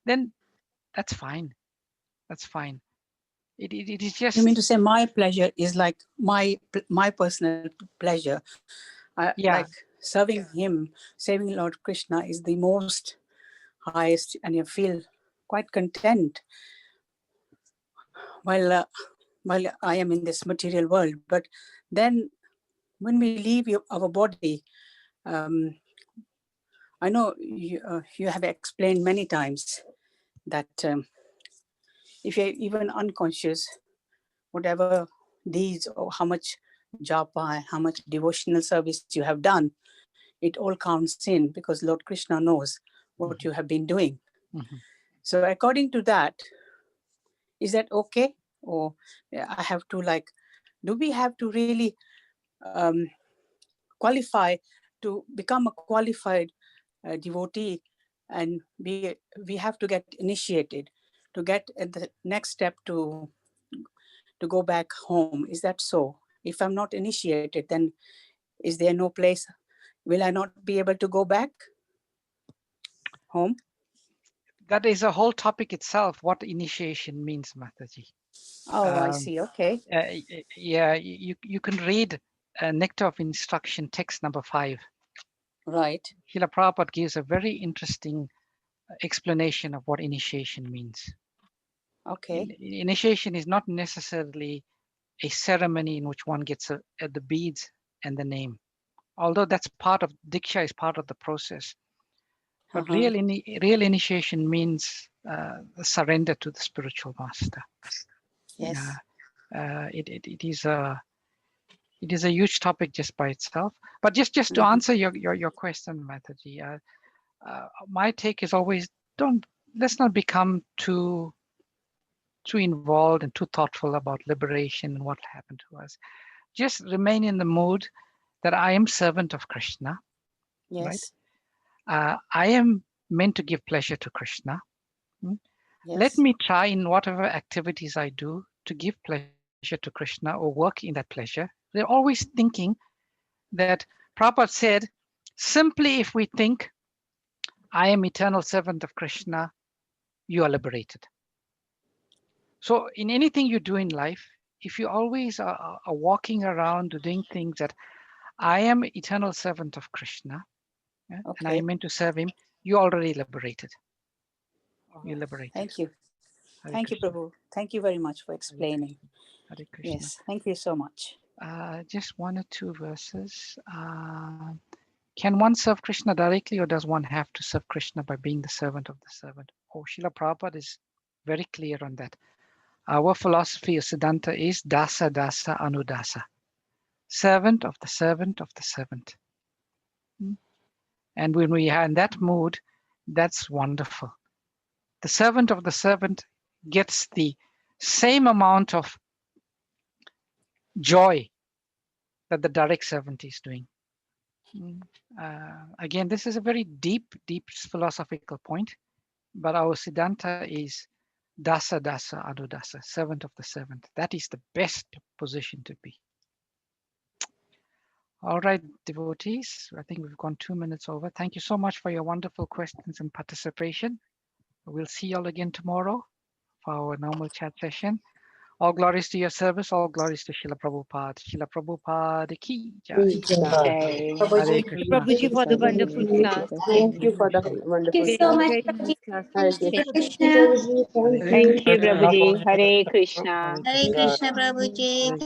Speaker 1: then that's fine. That's fine. It is just.
Speaker 14: You mean to say my pleasure is like my personal pleasure? Like serving him, serving Lord Krishna is the most highest, and you feel quite content while I am in this material world. But then when we leave our body, I know you have explained many times that if you're even unconscious, whatever deeds or how much japa, how much devotional service you have done, it all counts in because Lord Krishna knows what you have been doing. So according to that, is that okay? Or I have to do we have to really qualify to become a qualified devotee, and we have to get initiated to get the next step to go back home? Is that so? If I'm not initiated, then is there no place? Will I not be able to go back home?
Speaker 1: That is a whole topic itself, what initiation means, Mataji.
Speaker 14: Oh, I see. Okay.
Speaker 1: Yeah, you can read Nectar of Instruction, text number 5.
Speaker 14: Right.
Speaker 1: Srila Prabhupada gives a very interesting explanation of what initiation means.
Speaker 14: Okay.
Speaker 1: Initiation is not necessarily a ceremony in which one gets the beads and the name, although that's part of Diksha, is part of the process. But real initiation means surrender to the spiritual master.
Speaker 14: Yes.
Speaker 1: It is a huge topic just by itself. But just to answer your question, Mataji, my take is always let's not become too involved and too thoughtful about liberation and what happened to us. Just remain in the mood that I am servant of Krishna.
Speaker 14: Yes.
Speaker 1: Right? I am meant to give pleasure to Krishna. Yes. Let me try in whatever activities I do to give pleasure to Krishna or work in that pleasure. They're always thinking that Prabhupada said, simply if we think, I am eternal servant of Krishna, you are liberated. So in anything you do in life, if you always are walking around doing things that I am eternal servant of Krishna, and I am meant to serve him, you're already liberated. You're liberated.
Speaker 14: Thank you.
Speaker 1: Hare
Speaker 14: Thank
Speaker 1: Krishna.
Speaker 14: you, Prabhu. Thank you very much for explaining.
Speaker 1: Hare Krishna.
Speaker 14: Yes, thank you so much.
Speaker 1: Just one or two verses. Can one serve Krishna directly, or does one have to serve Krishna by being the servant of the servant? Oh, Srila Prabhupada is very clear on that. Our philosophy of Siddhanta is dasa dasa anudasa. Servant of the servant of the servant. And when we are in that mood, that's wonderful. The servant of the servant gets the same amount of joy that the direct servant is doing. Again, this is a very deep philosophical point, but our Siddhanta is dasa dasa anudasa, servant of the servant. That is the best position to be. All right, devotees, I think we've gone 2 minutes over. Thank you so much for your wonderful questions and participation. We'll see you all again tomorrow for our normal chat session. All glories to your service, all glories to Srila Prabhupada. Srila Prabhupada ki jai. Hare Krishna.
Speaker 10: Prabhuji, for the wonderful class.
Speaker 15: Thank you for the wonderful
Speaker 12: Thank you so much,
Speaker 15: class.
Speaker 12: Prabhuji.
Speaker 15: Hare
Speaker 12: Hare
Speaker 15: Krishna.
Speaker 12: Krishna.
Speaker 1: Hare
Speaker 6: Thank you,
Speaker 1: Krishna.
Speaker 6: Prabhuji. Hare Krishna.
Speaker 12: Hare Krishna, Prabhuji.